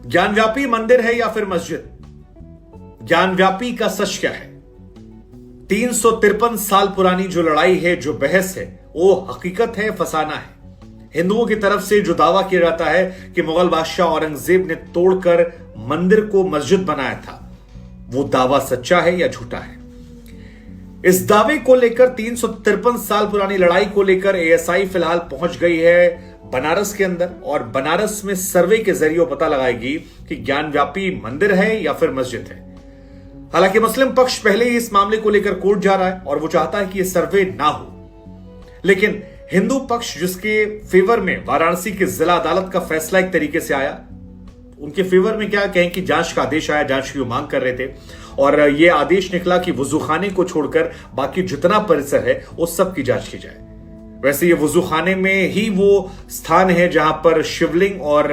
ज्ञानव्यापी मंदिर है या फिर मस्जिद? ज्ञानव्यापी का सच क्या है? 353 साल पुरानी जो लड़ाई है, जो बहस है, वो हकीकत है, फसाना है? हिंदुओं की तरफ से जो दावा किया जाता है कि मुगल बादशाह औरंगजेब ने तोड़कर मंदिर को मस्जिद बनाया था, वो दावा सच्चा है या झूठा है? इस दावे को लेकर 353 साल पुरानी लड़ाई को लेकर एएसआई फिलहाल पहुंच गई है बनारस के अंदर, और बनारस में सर्वे के जरिए पता लगाएगी कि ज्ञानव्यापी मंदिर है या फिर मस्जिद है। हालांकि मुस्लिम पक्ष पहले ही इस मामले को लेकर कोर्ट जा रहा है और वो चाहता है कि यह सर्वे ना हो, लेकिन हिंदू पक्ष जिसके फेवर में वाराणसी की जिला अदालत का फैसला एक तरीके से आया, उनके फेवर में क्या कहें कि जांच का आदेश आया, जांच की वो मांग कर रहे थे, और यह आदेश निकला कि वजूखाने को छोड़कर बाकी जितना परिसर है उस सब की जांच की जाए। वैसे ये वजूखाने में ही वो स्थान है जहां पर शिवलिंग और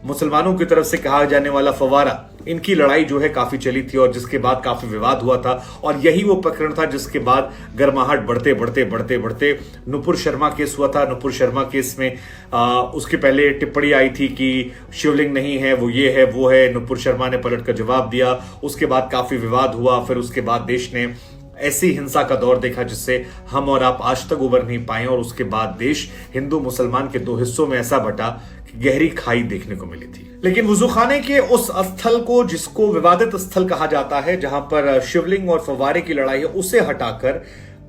मुसलमानों की तरफ से कहा जाने वाला फवारा, इनकी लड़ाई जो है काफी चली थी और जिसके बाद काफी विवाद हुआ था, और यही वो प्रकरण था जिसके बाद गर्माहट बढ़ते बढ़ते बढ़ते बढ़ते नुपुर शर्मा केस हुआ था। नुपुर शर्मा केस में उसके पहले टिप्पणी आई थी कि शिवलिंग नहीं है, वो ये है वो है, नुपुर शर्मा ने पलट कर जवाब दिया, उसके बाद काफी विवाद हुआ, फिर उसके बाद देश ने ऐसी हिंसा का दौर देखा जिससे हम और आप आज तक उबर नहीं पाए, और उसके बाद देश हिंदू मुसलमान के दो हिस्सों में ऐसा बटा कि गहरी खाई देखने को मिली थी। लेकिन वजूखाने के उस स्थल को, जिसको विवादित स्थल कहा जाता है, जहां पर शिवलिंग और फव्वारे की लड़ाई है, उसे हटाकर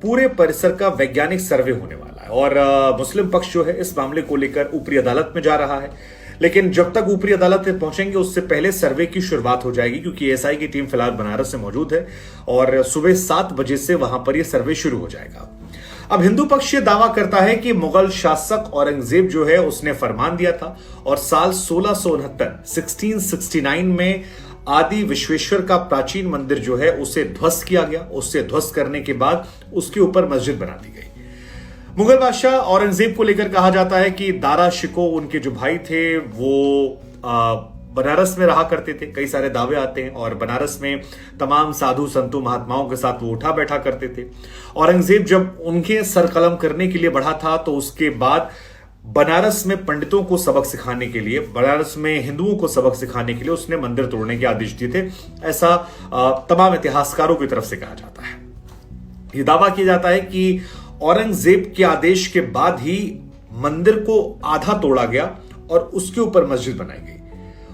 पूरे परिसर का वैज्ञानिक सर्वे होने वाला है, और मुस्लिम पक्ष जो है इस मामले को लेकर ऊपरी अदालत में जा रहा है। लेकिन जब तक ऊपरी अदालत में पहुंचेंगे उससे पहले सर्वे की शुरुआत हो जाएगी, क्योंकि एएसआई की टीम फिलहाल बनारस में मौजूद है और सुबह 7 बजे से वहां पर यह सर्वे शुरू हो जाएगा। अब हिंदू पक्ष ये दावा करता है कि मुगल शासक औरंगजेब जो है उसने फरमान दिया था और साल 1669 में आदि विश्वेश्वर का प्राचीन मंदिर जो है उसे ध्वस्त किया गया। उससे ध्वस्त करने के बाद उसके ऊपर मस्जिद बना दी गई। मुगल बादशाह औरंगजेब को लेकर कहा जाता है कि दारा शिको, उनके जो भाई थे, वो बनारस में रहा करते थे। कई सारे दावे आते हैं, और बनारस में तमाम साधु संतों महात्माओं के साथ वो उठा बैठा करते थे। औरंगजेब जब उनके सर कलम करने के लिए बढ़ा था तो उसके बाद बनारस में पंडितों को सबक सिखाने के लिए, बनारस में हिंदुओं को सबक सिखाने के लिए उसने मंदिर तोड़ने के आदेश दिए थे। ऐसा तमाम इतिहासकारों की तरफ से कहा जाता है। यह दावा किया जाता है कि औरंगजेब के आदेश के बाद ही मंदिर को आधा तोड़ा गया और उसके ऊपर मस्जिद बनाई गई।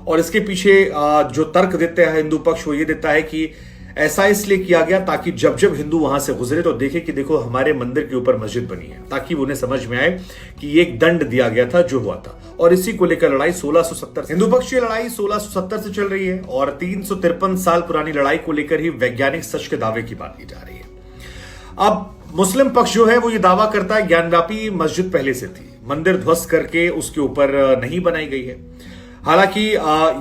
और इसके पीछे जो तर्क देते हैं हिंदू पक्ष, वो ये देता है कि ऐसा इसलिए किया गया ताकि जब जब हिंदू वहां से गुजरे तो देखे कि देखो हमारे मंदिर के ऊपर मस्जिद बनी है, ताकि उन्हें समझ में आए कि ये एक दंड दिया गया था जो हुआ था। और इसी को लेकर लड़ाई 1670, हिंदू पक्ष की लड़ाई 1670 से चल रही है, और 353 साल पुरानी लड़ाई को लेकर ही वैज्ञानिक सच के दावे की बात की जा रही है। अब मुस्लिम पक्ष जो है वो ये दावा करता है ज्ञानव्यापी मस्जिद पहले से थी, मंदिर ध्वस्त करके उसके ऊपर नहीं बनाई गई है। हालांकि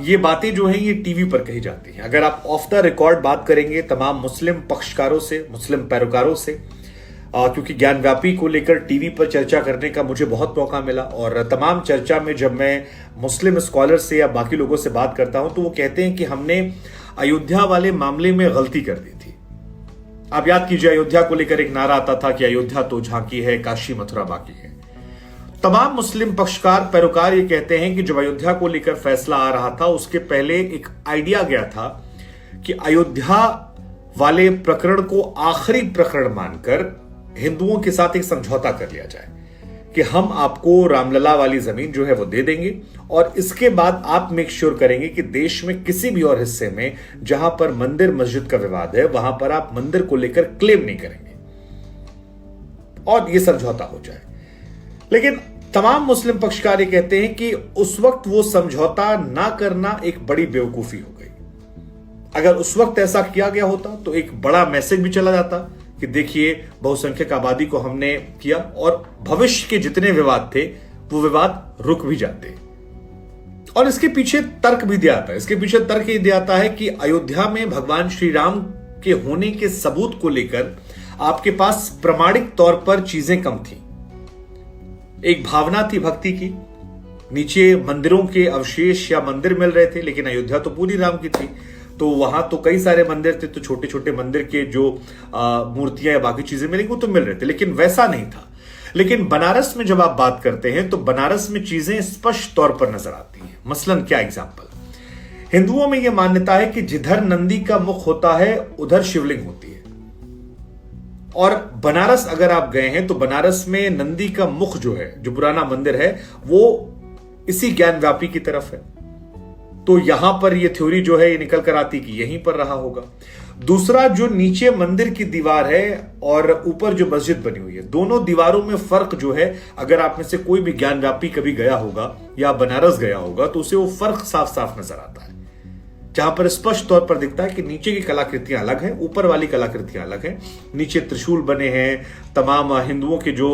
ये बातें जो हैं ये टीवी पर कही जाती हैं। अगर आप ऑफ द रिकॉर्ड बात करेंगे तमाम मुस्लिम पक्षकारों से, मुस्लिम पैरोकारों से, क्योंकि ज्ञानव्यापी को लेकर टीवी पर चर्चा करने का मुझे बहुत मौका मिला, और तमाम चर्चा में जब मैं मुस्लिम स्कॉलर से या बाकी लोगों से बात करता हूं तो वो कहते हैं कि हमने अयोध्या वाले मामले में गलती कर दी थी। आप याद कीजिए, अयोध्या को लेकर एक नारा आता था कि अयोध्या तो झांकी है, काशी मथुरा बाकी है। तमाम मुस्लिम पक्षकार पैरोकार ये कहते हैं कि जब अयोध्या को लेकर फैसला आ रहा था उसके पहले एक आइडिया गया था कि अयोध्या वाले प्रकरण को आखिरी प्रकरण मानकर हिंदुओं के साथ एक समझौता कर लिया जाए कि हम आपको रामलला वाली जमीन जो है वो दे देंगे, और इसके बाद आप मेक श्योर करेंगे कि देश में किसी भी और हिस्से में जहां पर मंदिर मस्जिद का विवाद है वहां पर आप मंदिर को लेकर क्लेम नहीं करेंगे, और यह समझौता हो जाए। लेकिन तमाम मुस्लिम पक्षकार ये कहते हैं कि उस वक्त वो समझौता ना करना एक बड़ी बेवकूफी हो गई। अगर उस वक्त ऐसा किया गया होता तो एक बड़ा मैसेज भी चला जाता कि देखिए बहुसंख्यक आबादी को हमने किया, और भविष्य के जितने विवाद थे वो विवाद रुक भी जाते। और इसके पीछे तर्क भी दिया जाता है, इसके पीछे तर्क ये दिया जाता है कि अयोध्या में भगवान श्री राम के होने के सबूत को लेकर आपके पास प्रमाणिक तौर पर चीजें कम थी। एक भावना थी भक्ति की, नीचे मंदिरों के अवशेष या मंदिर मिल रहे थे, लेकिन अयोध्या तो पूरी राम की थी, तो वहां तो कई सारे मंदिर थे, तो छोटे छोटे मंदिर के जो मूर्तियां या बाकी चीजें मिलेंगी वो तो मिल रहे थे, लेकिन वैसा नहीं था। लेकिन बनारस में जब आप बात करते हैं तो बनारस में चीजें स्पष्ट तौर पर नजर आती हैं। मसलन क्या एग्जांपल, हिंदुओं में यह मान्यता है कि जिधर नंदी का मुख होता है उधर शिवलिंग होती है। और बनारस अगर आप गए हैं तो बनारस में नंदी का मुख जो है, जो पुराना मंदिर है, वो इसी ज्ञानव्यापी की तरफ है। तो यहां पर यह थ्योरी जो है ये निकल कर आती कि यहीं पर रहा होगा। दूसरा, जो नीचे मंदिर की दीवार है और ऊपर जो मस्जिद बनी हुई है, दोनों दीवारों में फर्क जो है, अगर आप में से कोई भी ज्ञानव्यापी कभी गया होगा या बनारस गया होगा तो उसे वो फर्क साफ साफ नजर आता है, जहां पर स्पष्ट तौर पर दिखता है कि नीचे की कलाकृतियां अलग हैं, ऊपर वाली कलाकृतियां अलग हैं। नीचे त्रिशूल बने हैं, तमाम हिंदुओं के जो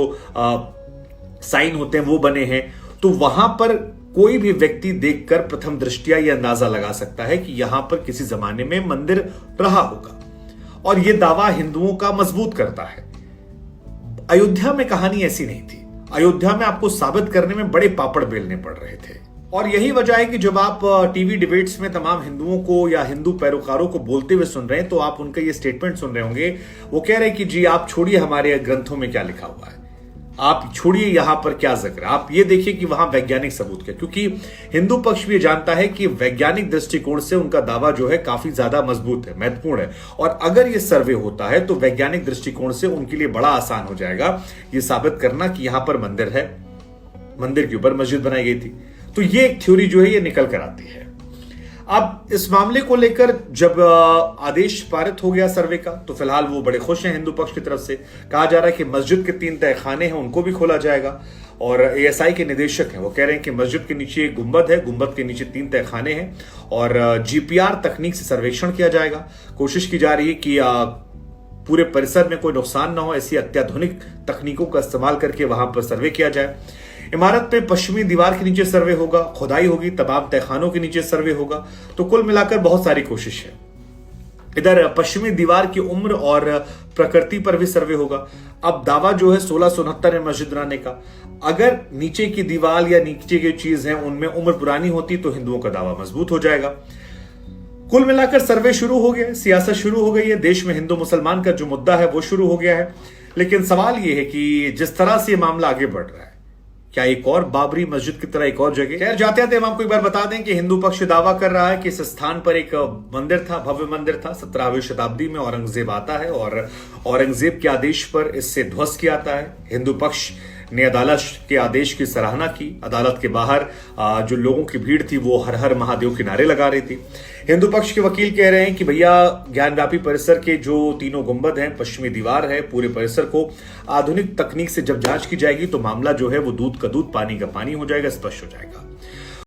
साइन होते हैं वो बने हैं। तो वहां पर कोई भी व्यक्ति देखकर प्रथम दृष्टिया यह अंदाजा लगा सकता है कि यहां पर किसी जमाने में मंदिर रहा होगा, और यह दावा हिंदुओं का मजबूत करता है। अयोध्या में कहानी ऐसी नहीं थी। अयोध्या में आपको साबित करने में बड़े पापड़ बेलने पड़ रहे थे, और यही वजह है कि जब आप टीवी डिबेट्स में तमाम हिंदुओं को या हिंदू पैरोकारों को बोलते हुए सुन रहे हैं तो आप उनका ये स्टेटमेंट सुन रहे होंगे। वो कह रहे हैं कि जी आप छोड़िए हमारे ग्रंथों में क्या लिखा हुआ है, आप छोड़िए यहां पर क्या जिक्र, आप ये देखिए कि वहां वैज्ञानिक सबूत क्या। क्योंकि हिंदू पक्ष भी जानता है कि वैज्ञानिक दृष्टिकोण से उनका दावा जो है काफी ज्यादा मजबूत है, महत्वपूर्ण है, और अगर ये सर्वे होता है तो वैज्ञानिक दृष्टिकोण से उनके लिए बड़ा आसान हो जाएगा ये साबित करना कि यहां पर मंदिर है, मंदिर के ऊपर मस्जिद बनाई गई थी। तो ये एक थ्योरी जो है ये निकल कर आती है। अब इस मामले को लेकर जब आदेश पारित हो गया सर्वे का, तो फिलहाल वो बड़े खुश हैं हिंदू पक्ष की तरफ से। कहा जा रहा है कि मस्जिद के 3 तहखाने हैं उनको भी खोला जाएगा, और एएसआई के निदेशक हैं वो कह रहे हैं कि मस्जिद के नीचे एक गुंबद है, गुंबद के नीचे 3 तहखाने हैं, और जीपीआर तकनीक से सर्वेक्षण किया जाएगा। कोशिश की जा रही है कि पूरे परिसर में कोई नुकसान ना हो, ऐसी अत्याधुनिक तकनीकों का इस्तेमाल करके वहां पर सर्वे किया जाए। इमारत पे पश्चिमी दीवार के नीचे सर्वे होगा, खुदाई होगी, तमाम तहखानों के नीचे सर्वे होगा। तो कुल मिलाकर बहुत सारी कोशिश है। इधर पश्चिमी दीवार की उम्र और प्रकृति पर भी सर्वे होगा। अब दावा जो है 1669 में मस्जिद बनाने का, अगर नीचे की दीवार या नीचे की चीज है उनमें उम्र पुरानी होती तो हिंदुओं का दावा मजबूत हो जाएगा। कुल मिलाकर सर्वे शुरू हो गया, सियासत शुरू हो गई है, देश में हिंदू मुसलमान का जो मुद्दा है वो शुरू हो गया है। लेकिन सवाल यह है कि जिस तरह से मामला आगे बढ़ रहा है, क्या एक और बाबरी मस्जिद की तरह एक और जगह? खैर जाते जाते हम आपको एक बार बता दें कि हिंदू पक्ष दावा कर रहा है कि इस स्थान पर एक मंदिर था, भव्य मंदिर था। 17वीं शताब्दी में औरंगजेब आता है और औरंगजेब के आदेश पर इससे ध्वस्त किया जाता है। हिंदू पक्ष ने अदालत के आदेश की सराहना की। अदालत के बाहर जो लोगों की भीड़ थी वो हर हर महादेव के नारे लगा रही थी। हिंदू पक्ष के वकील कह रहे हैं कि भैया ज्ञानव्यापी परिसर के जो 3 गुंबद हैं, पश्चिमी दीवार है, पूरे परिसर को आधुनिक तकनीक से जब जांच की जाएगी तो मामला जो है वो दूध का दूध पानी का पानी हो जाएगा, स्पष्ट हो जाएगा।